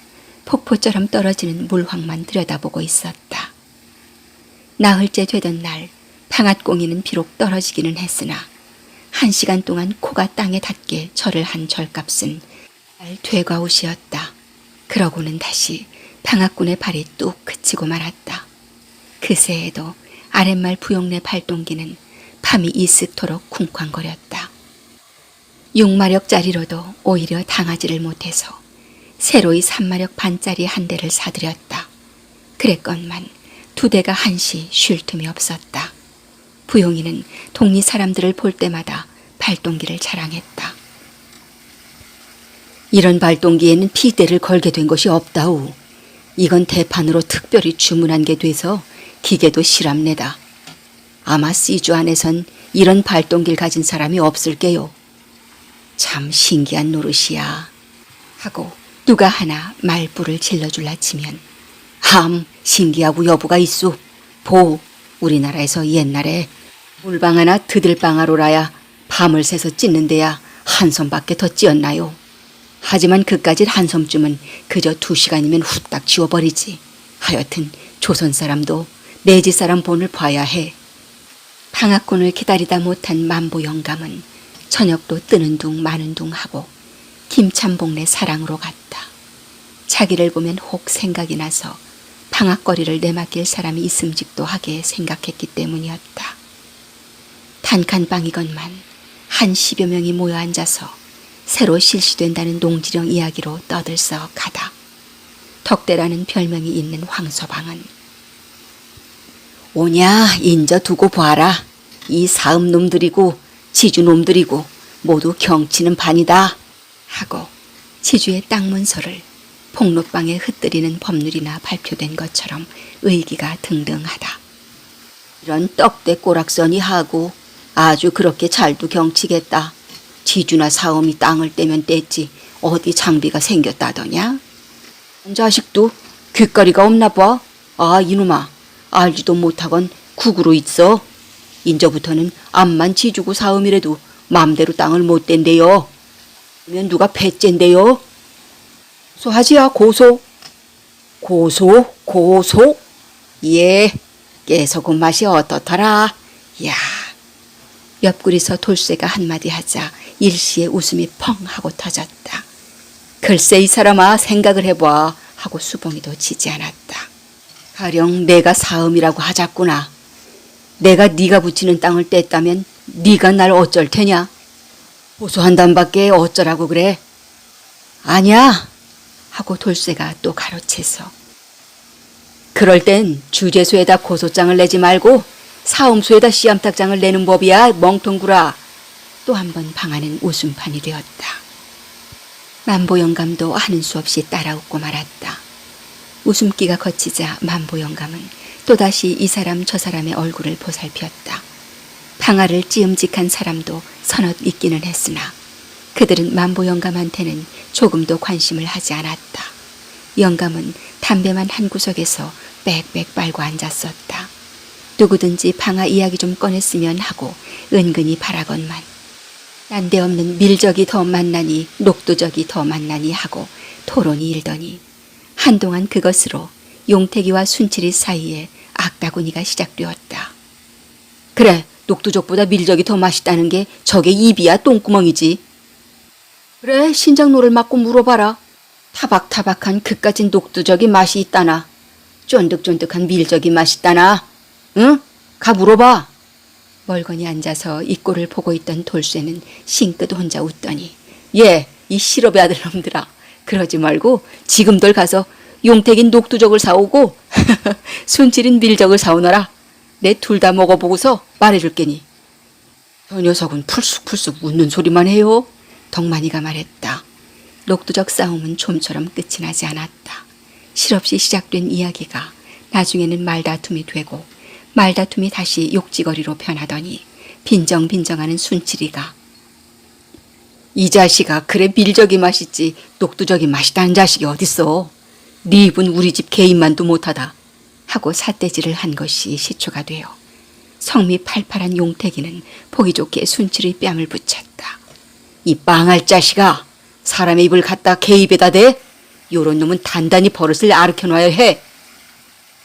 폭포처럼 떨어지는 물황만 들여다보고 있었다. 나흘째 되던 날 방앗공이는 비록 떨어지기는 했으나 1시간 동안 코가 땅에 닿게 절을 한 절값은 되과옷이었다. 그러고는 다시 방앗군의 발이 뚝 그치고 말았다. 그새에도 아랫말 부용내 발동기는 밤이 이쓱토록 쿵쾅거렸다. 6마력짜리로도 오히려 당하지를 못해서 새로이 3마력 반짜리 한 대를 사들였다. 그랬건만 2대가 한시 쉴 틈이 없었다. 부용이는 동리 사람들을 볼 때마다 발동기를 자랑했다. 이런 발동기에는 피대를 걸게 된 것이 없다우. 이건 대판으로 특별히 주문한 게 돼서 기계도 실합내다. 아마 시주 안에선 이런 발동기를 가진 사람이 없을게요. 참 신기한 노릇이야. 하고 누가 하나 말불을 질러줄라 치면 함 신기하고 여부가 있수. 보 우리나라에서 옛날에 물방 하나 드들방아로라야 밤을 새서 찢는 데야 한 섬밖에 더 찧었나요. 하지만 그까짓 한 섬쯤은 그저 2시간이면 후딱 지워버리지. 하여튼 조선 사람도 내 집 사람 본을 봐야 해. 방앗군을 기다리다 못한 만보 영감은 저녁도 뜨는 둥 마는 둥 하고 김참봉네 사랑으로 갔다. 자기를 보면 혹 생각이 나서 방앗거리를 내맡길 사람이 있음직도 하게 생각했기 때문이었다. 단칸방이건만 한 10여 명이 모여 앉아서 새로 실시된다는 농지령 이야기로 떠들썩하다. 덕대라는 별명이 있는 황소방은 오냐 인저 두고 봐라. 이 사음놈들이고 지주놈들이고 모두 경치는 반이다. 하고 지주의 땅 문서를 폭로방에 흩뜨리는 법률이나 발표된 것처럼 의기가 등등하다. 이런 떡대 꼬락서니 하고 아주 그렇게 잘도 경치겠다. 지주나 사음이 땅을 떼면 떼지 어디 장비가 생겼다더냐? 자식도 귓가리가 없나 봐. 아 이놈아 알지도 못하건 국으로 있어. 인저부터는 암만 지주고 사음이라도 맘대로 땅을 못 뗀대요. 그러면 누가 배째인데요? 고소하지야 고소. 고소? 예, 깨소금 맛이 어떻더라. 야. 옆구리서 돌쇠가 한마디 하자 일시에 웃음이 펑 하고 터졌다. 글쎄 이 사람아 생각을 해봐 하고 수봉이도 지지 않았다. 가령 내가 사음이라고 하자꾸나. 내가 네가 붙이는 땅을 뗐다면 네가 날 어쩔 테냐? 고소한단밖에 어쩌라고 그래? 아니야 하고 돌쇠가 또 가로채서 그럴 땐 주재소에다 고소장을 내지 말고 사음소에다 씨암탉장을 내는 법이야 멍통구라. 또 한 번 방아는 웃음판이 되었다. 만보 영감도 하는 수 없이 따라 웃고 말았다. 웃음기가 거치자 만보 영감은 또다시 이 사람 저 사람의 얼굴을 보살폈다. 방아를 찌음직한 사람도 서넛 있기는 했으나 그들은 만보 영감한테는 조금도 관심을 하지 않았다. 영감은 담배만 한 구석에서 빽빽 빨고 앉았었다. 누구든지 방아 이야기 좀 꺼냈으면 하고 은근히 바라건만 난데없는 밀적이 더 만나니 녹두적이 더 만나니 하고 토론이 일더니 한동안 그것으로 용태기와 순칠이 사이에 악다구니가 시작되었다. 그래 녹두적보다 밀적이 더 맛있다는 게 저게 입이야 똥구멍이지. 그래 신장로를 맞고 물어봐라. 타박타박한 그까진 녹두적이 맛이 있다나 쫀득쫀득한 밀적이 맛있다나. 응? 가 물어봐. 멀거니 앉아서 이 꼴을 보고 있던 돌쇠는 싱긋 혼자 웃더니 예, 이 시럽의 아들놈들아 그러지 말고 지금들 가서 용택인 녹두적을 사오고 순칠인 밀적을 사오너라. 내 둘 다 먹어보고서 말해줄게니. 저 녀석은 풀쑥풀쑥 웃는 소리만 해요. 덕만이가 말했다. 녹두적 싸움은 좀처럼 끝이 나지 않았다. 실없이 시작된 이야기가 나중에는 말다툼이 되고 말다툼이 다시 욕지거리로 변하더니 빈정빈정하는 순칠이가 이 자식아 그래 밀적이 맛있지 녹두적이 맛있다는 자식이 어딨어. 네 입은 우리 집 개인만도 못하다 하고 삿대질을 한 것이 시초가 되어 성미 팔팔한 용태기는 보기 좋게 순칠의 뺨을 붙였다. 이 빵할 자식아 사람의 입을 갖다 개 입에다 대? 요런 놈은 단단히 버릇을 아르켜놔야 해.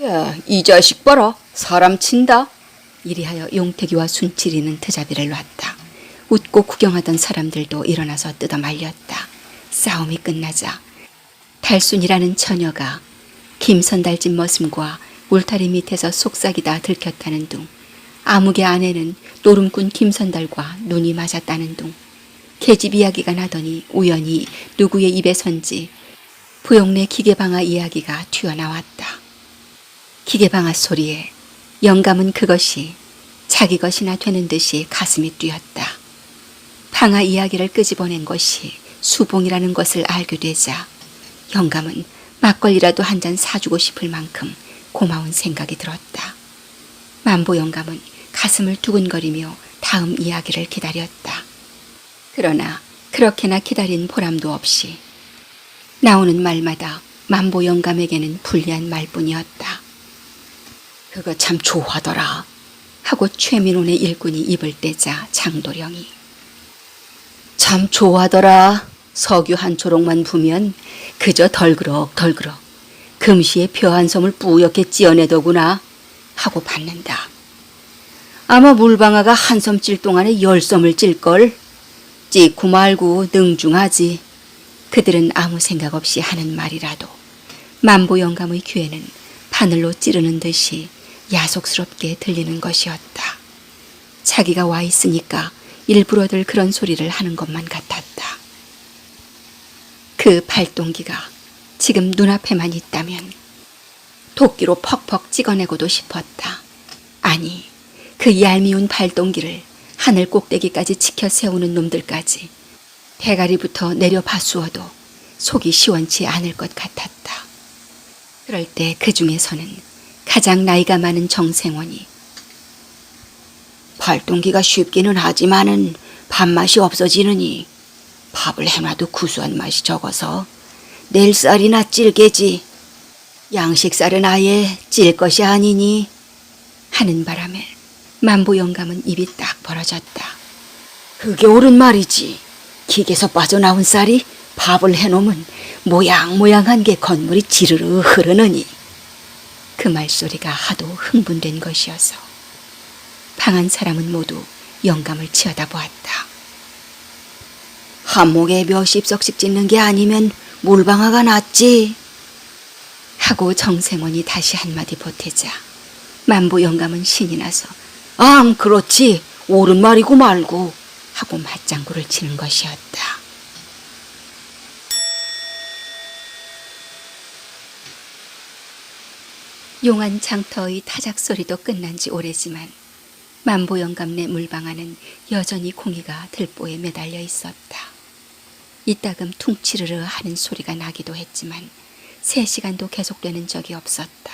야, 이 자식 봐라. 사람 친다. 이리하여 용태기와 순칠이는 트자비를 놨다. 웃고 구경하던 사람들도 일어나서 뜯어 말렸다. 싸움이 끝나자 달순이라는 처녀가 김선달집 머슴과 울타리 밑에서 속삭이다 들켰다는 둥, 아무개 아내는 노름꾼 김선달과 눈이 맞았다는 둥, 계집 이야기가 나더니 우연히 누구의 입에선지 부용내 기계방아 이야기가 튀어나왔다. 기계방아 소리에 영감은 그것이 자기 것이나 되는 듯이 가슴이 뛰었다. 방아 이야기를 끄집어낸 것이 수봉이라는 것을 알게 되자 영감은 막걸리라도 한 잔 사주고 싶을 만큼 고마운 생각이 들었다. 만보 영감은 가슴을 두근거리며 다음 이야기를 기다렸다. 그러나 그렇게나 기다린 보람도 없이 나오는 말마다 만보 영감에게는 불리한 말뿐이었다. 그거 참 좋아하더라 하고 최민혼의 일꾼이 입을 떼자 장도령이 참 좋아하더라. 석유 한 초록만 부면 그저 덜그럭 금시에 벼 한 섬을 뿌옇게 찧어내더구나 하고 받는다. 아마 물방아가 한 섬 찔 동안에 10섬을 찔걸. 찌고 말고 능중하지. 그들은 아무 생각 없이 하는 말이라도 만보 영감의 귀에는 바늘로 찌르는 듯이 야속스럽게 들리는 것이었다. 자기가 와 있으니까 일부러들 그런 소리를 하는 것만 같았다. 그 발동기가 지금 눈앞에만 있다면 도끼로 퍽퍽 찍어내고도 싶었다. 아니, 그 얄미운 발동기를 하늘 꼭대기까지 치켜 세우는 놈들까지 대가리부터 내려 봐수어도 속이 시원치 않을 것 같았다. 그럴 때 그 중에서는 가장 나이가 많은 정생원이 발동기가 쉽기는 하지만은 밥맛이 없어지느니 밥을 해놔도 구수한 맛이 적어서 내일 쌀이나 찔개지 양식쌀은 아예 찔 것이 아니니 하는 바람에 만보 영감은 입이 딱 벌어졌다. 그게 옳은 말이지. 기계에서 빠져나온 쌀이 밥을 해놓으면 모양모양한 게 건물이 지르르 흐르느니. 그 말소리가 하도 흥분된 것이어서 방한 사람은 모두 영감을 치어다보았다. 한목에 몇십 석씩 찢는 게 아니면 물방아가 낫지 하고 정생원이 다시 한마디 보태자 만보 영감은 신이 나서 그렇지 옳은 말이고 말고 하고 맞장구를 치는 것이었다. 용한 장터의 타작 소리도 끝난 지 오래지만 만보 영감네 물방아는 여전히 공이가 들보에 매달려 있었다. 이따금 퉁치르르 하는 소리가 나기도 했지만 3시간도 계속되는 적이 없었다.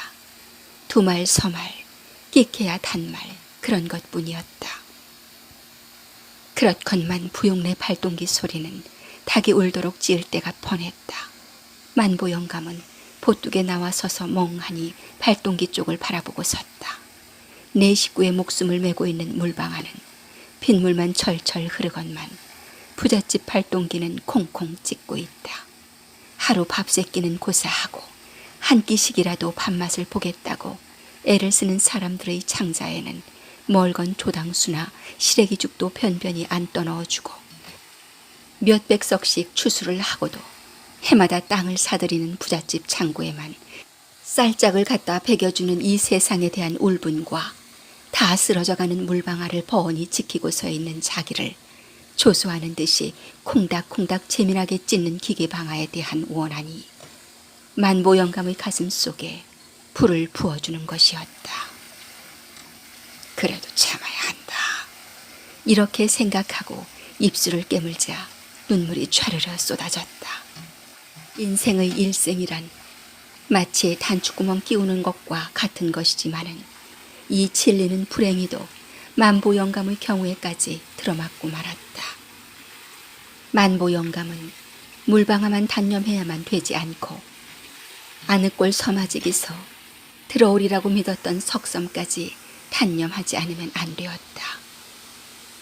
두말 서말, 끼케야 단말 그런 것뿐이었다. 그렇건만 부용내 발동기 소리는 닭이 울도록 찌을 때가 뻔했다. 만보 영감은 보뚝에 나와 서서 멍하니 발동기 쪽을 바라보고 섰다. 내 식구의 목숨을 메고 있는 물방아는 빗물만 철철 흐르건만 부잣집 발동기는 콩콩 찢고 있다. 하루 밥 세끼는 고사하고 한 끼씩이라도 밥맛을 보겠다고 애를 쓰는 사람들의 창자에는 멀건 조당수나 시래기죽도 변변히 안 떠넣어주고 몇백 석씩 추수를 하고도 해마다 땅을 사들이는 부잣집 창고에만 쌀짝을 갖다 배겨주는 이 세상에 대한 울분과 다 쓰러져가는 물방아를 버언이 지키고 서 있는 자기를 조소하는 듯이 콩닥콩닥 재미나게 찢는 기계방아에 대한 원한이 만보 영감의 가슴 속에 불을 부어주는 것이었다. 그래도 참아야 한다. 이렇게 생각하고 입술을 깨물자 눈물이 촤르르 쏟아졌다. 인생의 일생이란 마치 단추구멍 끼우는 것과 같은 것이지만은 이 진리는 불행히도 만보 영감의 경우에까지 들어맞고 말았다. 만보 영감은 물방아만 단념해야만 되지 않고 아늑골 서마직에서 들어오리라고 믿었던 석섬까지 단념하지 않으면 안 되었다.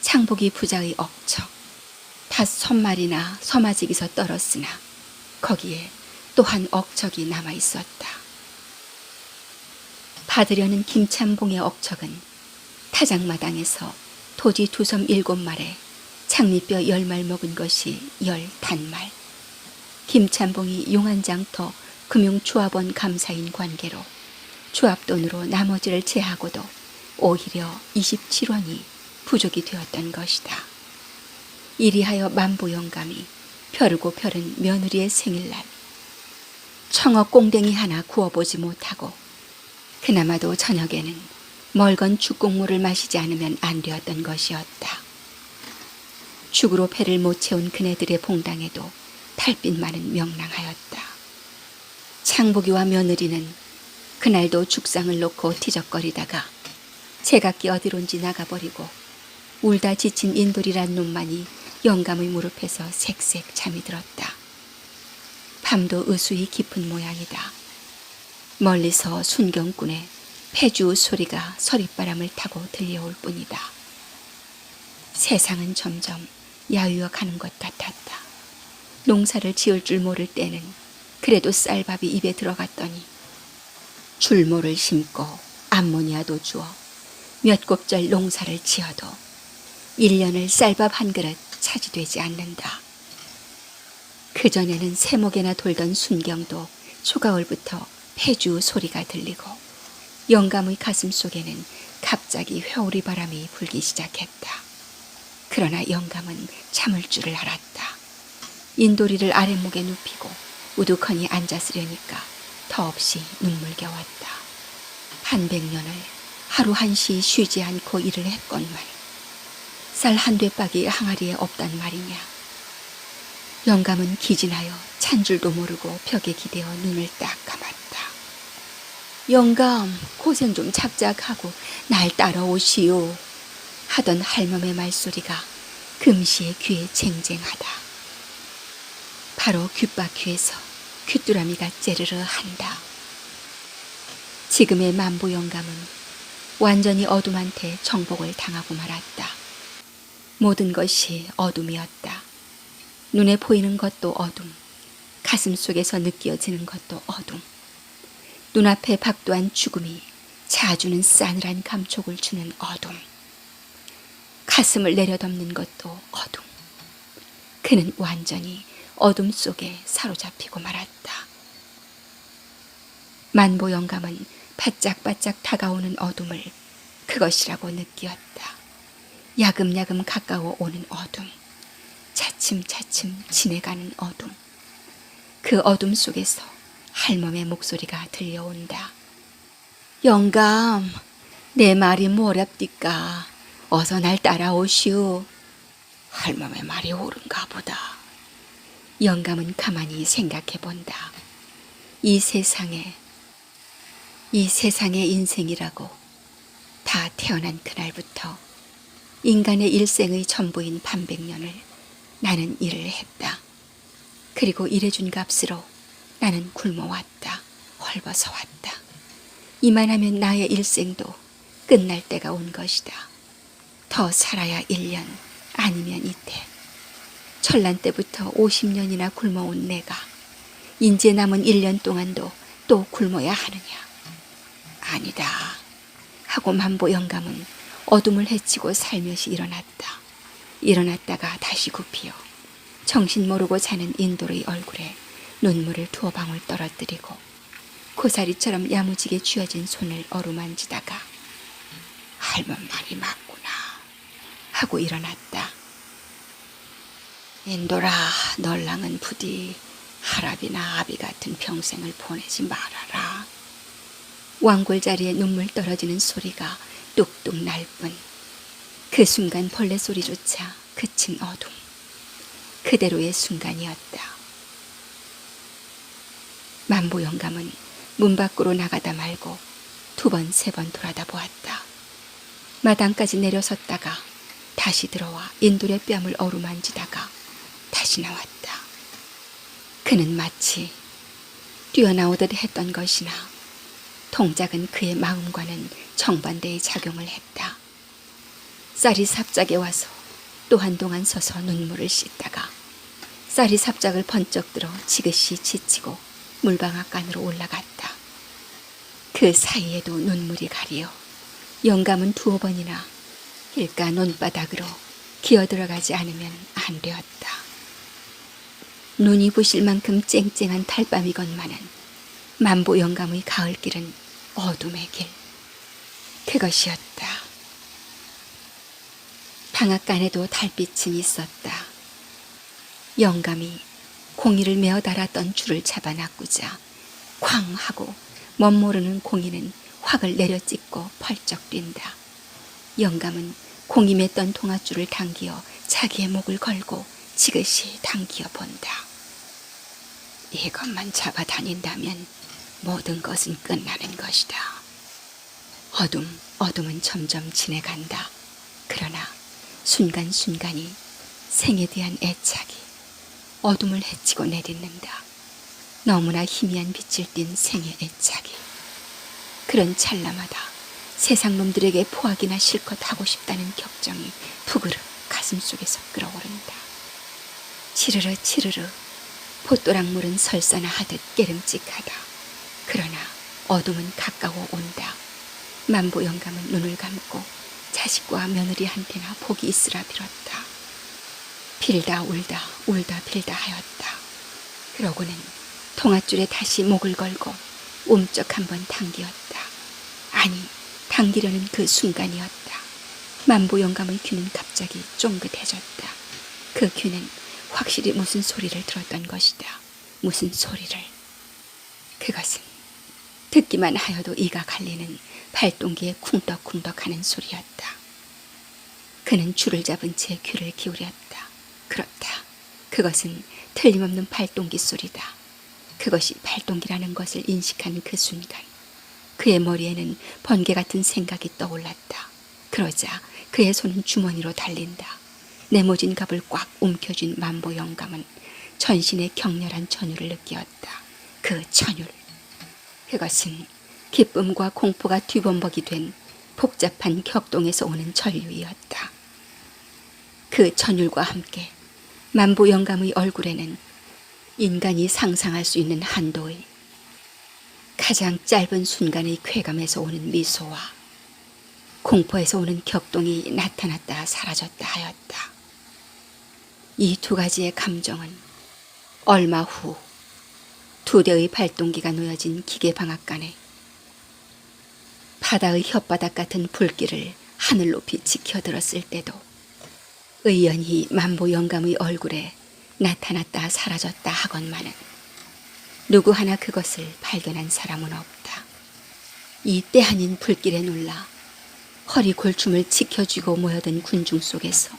창복이 부자의 억척, 닷 선말이나 서마직에서 떨었으나 거기에 또한 억척이 남아있었다. 받으려는 김참봉의 억척은 타작마당에서 토지 2섬 7말에 장미뼈 10말 먹은 것이 10단말. 김참봉이 용안장터 금융조합원 감사인 관계로 조합돈으로 나머지를 제하고도 오히려 27원이 부족이 되었던 것이다. 이리하여 만보 영감이 벼르고 벼른 며느리의 생일날 청어 꽁댕이 하나 구워보지 못하고 그나마도 저녁에는 멀건 죽국물을 마시지 않으면 안 되었던 것이었다. 죽으로 배를 못 채운 그네들의 봉당에도 달빛만은 명랑하였다. 창복이와 며느리는 그날도 죽상을 놓고 티적거리다가 제각기 어디론지 나가버리고 울다 지친 인돌이란 놈만이 영감의 무릎에서 색색 잠이 들었다. 밤도 의수히 깊은 모양이다. 멀리서 순경꾼의 폐주 소리가 서릿바람을 타고 들려올 뿐이다. 세상은 점점 야위어 가는 것 같았다. 농사를 지을 줄 모를 때는 그래도 쌀밥이 입에 들어갔더니 줄모를 심고 암모니아도 주어 몇 곱절 농사를 지어도 1년을 쌀밥 한 그릇 차지되지 않는다. 그전에는 세목에나 돌던 순경도 초가을부터 폐주 소리가 들리고 영감의 가슴 속에는 갑자기 회오리 바람이 불기 시작했다. 그러나 영감은 참을 줄을 알았다. 인도리를 아랫목에 눕히고 우두커니 앉았으려니까 더없이 눈물겨웠다. 한 100년을 하루 한시 쉬지 않고 일을 했건만 쌀 한 되박이 항아리에 없단 말이냐. 영감은 기진하여 찬 줄도 모르고 벽에 기대어 눈을 딱 감았다. 영감, 고생 좀 작작하고 날 따라오시오 하던 할멈의 말소리가 금시의 귀에 쟁쟁하다. 바로 귓바퀴에서 귀뚜라미가 째르르 한다. 지금의 만보 영감은 완전히 어둠한테 정복을 당하고 말았다. 모든 것이 어둠이었다. 눈에 보이는 것도 어둠, 가슴 속에서 느껴지는 것도 어둠. 눈앞에 박도한 죽음이 자주는 싸늘한 감촉을 주는 어둠. 가슴을 내려덮는 것도 어둠. 그는 완전히 어둠 속에 사로잡히고 말았다. 만보 영감은 바짝바짝 다가오는 어둠을 그것이라고 느끼었다. 야금야금 가까워 오는 어둠. 차츰차츰 지내가는 어둠. 그 어둠 속에서 할멈의 목소리가 들려온다. 영감, 내 말이 뭐랍디까? 어서 날 따라오시오. 할멈의 말이 옳은가 보다. 영감은 가만히 생각해 본다. 이 세상에 인생이라고 다 태어난 그날부터 인간의 일생의 전부인 100년을 나는 일을 했다. 그리고 일해준 값으로 나는 굶어왔다. 헐벗어왔다. 이만하면 나의 일생도 끝날 때가 온 것이다. 더 살아야 1년 아니면 이태. 천란 때부터 50년이나 굶어온 내가 인제 남은 1년 동안도 또 굶어야 하느냐. 아니다 하고 만보 영감은 어둠을 헤치고 살며시 일어났다. 일어났다가 다시 굽히어 정신 모르고 자는 인도의 얼굴에 눈물을 2방울 떨어뜨리고 고사리처럼 야무지게 쥐어진 손을 어루만지다가 할멈 말이 맞구나 하고 일어났다. 인도라, 널랑은 부디 하랍이나 아비 같은 평생을 보내지 말아라. 왕골자리에 눈물 떨어지는 소리가 뚝뚝 날 뿐 그 순간 벌레 소리조차 그친 어둠. 그대로의 순간이었다. 만보 영감은 문 밖으로 나가다 말고 2번, 3번 돌아다 보았다. 마당까지 내려섰다가 다시 들어와 인둘의 뺨을 어루만지다가 다시 나왔다. 그는 마치 뛰어나오듯 했던 것이나 동작은 그의 마음과는 정반대의 작용을 했다. 쌀이 삽작에 와서 또 한동안 서서 눈물을 씻다가 쌀이 삽작을 번쩍 들어 지그시 지치고 물방앗 간으로 올라갔다. 그 사이에도 눈물이 가리어 영감은 2-5번이나 길가 논바닥으로 기어들어가지 않으면 안 되었다. 눈이 부실 만큼 쨍쨍한 달밤이건만은 만보 영감의 가을길은 어둠의 길. 그것이었다. 방앗간에도 달빛은 있었다. 영감이 공이를 메어 달았던 줄을 잡아낚고자 쾅 하고 멋모르는 공이는 확을 내려찍고 펄쩍 뛴다. 영감은 공이 맸던 동아줄을 당기어 자기의 목을 걸고 지그시 당기어 본다. 이것만 잡아다닌다면 모든 것은 끝나는 것이다. 어둠은 점점 지내간다. 그러나 순간순간이 생에 대한 애착이 어둠을 헤치고 내딛는다. 너무나 희미한 빛을 띤 생의 애착이. 그런 찰나마다 세상 놈들에게 포악이나 실컷 하고 싶다는 격정이 푸그르 가슴속에서 끓어오른다. 치르르 치르르 pot도락물은 설사나 하듯 깨름직하다. 그러나 어둠은 가까워 온다. 만보 영감은 눈을 감고 자식과 며느리한테나 복이 있으라 빌었다. 빌다 울다 울다 빌다 하였다. 그러고는 동아줄에 다시 목을 걸고 움쩍 한번 당기었다. 아니, 당기려는 그 순간이었다. 만보 영감의 귀는 갑자기 쫑긋해졌다. 그 귀는 확실히 무슨 소리를 들었던 것이다. 무슨 소리를. 그것은 듣기만 하여도 이가 갈리는 발동기에 쿵덕쿵덕하는 소리였다. 그는 줄을 잡은 채 귀를 기울였다. 그렇다. 그것은 틀림없는 발동기 소리다. 그것이 발동기라는 것을 인식한 그 순간 그의 머리에는 번개 같은 생각이 떠올랐다. 그러자 그의 손은 주머니로 달린다. 내모진 갑을 꽉 움켜쥔 만보 영감은 전신의 격렬한 전율을 느끼었다. 그 전율. 그것은 기쁨과 공포가 뒤범벅이 된 복잡한 격동에서 오는 전류이었다. 그 전율과 함께 만보 영감의 얼굴에는 인간이 상상할 수 있는 한도의 가장 짧은 순간의 쾌감에서 오는 미소와 공포에서 오는 격동이 나타났다 사라졌다 하였다. 이 2가지의 감정은 얼마 후 2대의 발동기가 놓여진 기계방앗간에 바다의 혓바닥 같은 불길을 하늘 높이 지켜들었을 때도 의연히 만보 영감의 얼굴에 나타났다 사라졌다 하건만은 누구 하나 그것을 발견한 사람은 없다. 이 때 아닌 불길에 놀라 허리 골춤을 지켜쥐고 모여든 군중 속에서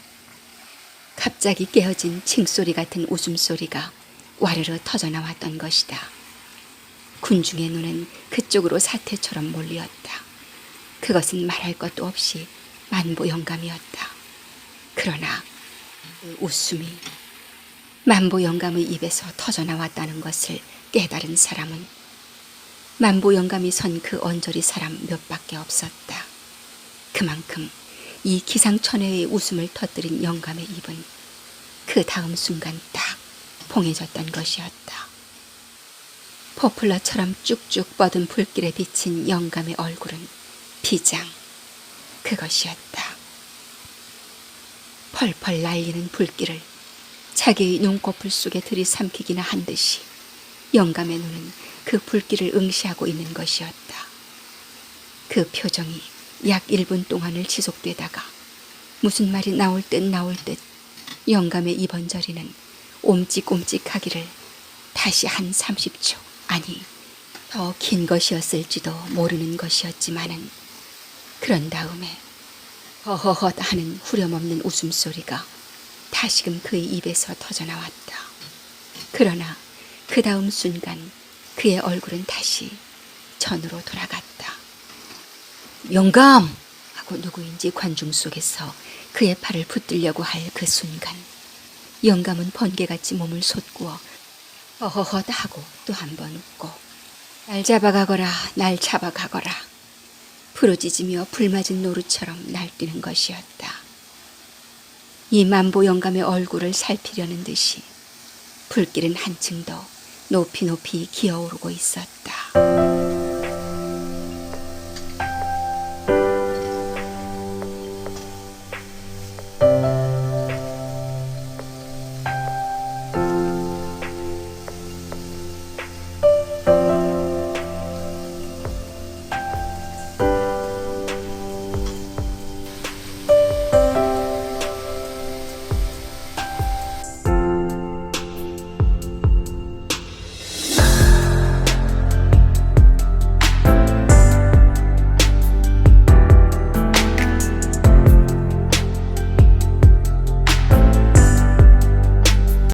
갑자기 깨어진 칭소리 같은 웃음소리가 와르르 터져나왔던 것이다. 군중의 눈은 그쪽으로 사태처럼 몰리었다. 그것은 말할 것도 없이 만보 영감이었다. 그러나 그 웃음이 만보 영감의 입에서 터져나왔다는 것을 깨달은 사람은 만보 영감이 선 그 언저리 사람 몇 밖에 없었다. 그만큼 이 기상천외의 웃음을 터뜨린 영감의 입은 그 다음 순간 딱 봉해졌던 것이었다. 포플러처럼 쭉쭉 뻗은 불길에 비친 영감의 얼굴은 비장. 그것이었다. 펄펄 날리는 불길을 자기의 눈꺼풀 속에 들이삼키기나 한 듯이 영감의 눈은 그 불길을 응시하고 있는 것이었다. 그 표정이 약 1분 동안을 지속되다가 무슨 말이 나올 듯 영감의 입언저리는 옴직옴직하기를 다시 한 30초, 아니 더 긴 것이었을지도 모르는 것이었지만은 그런 다음에 허허헛 하는 후렴없는 웃음소리가 다시금 그의 입에서 터져나왔다. 그러나 그 다음 순간 그의 얼굴은 다시 전으로 돌아갔다. 영감! 하고 누구인지 관중 속에서 그의 팔을 붙들려고 할 그 순간 영감은 번개같이 몸을 솟구어 허허헛 하고 또 한 번 웃고 날 잡아가거라 날 잡아가거라 부르짖으며 불맞은 노루처럼 날뛰는 것이었다. 이 만보 영감의 얼굴을 살피려는 듯이 불길은 한층 더 높이 높이 기어오르고 있었다.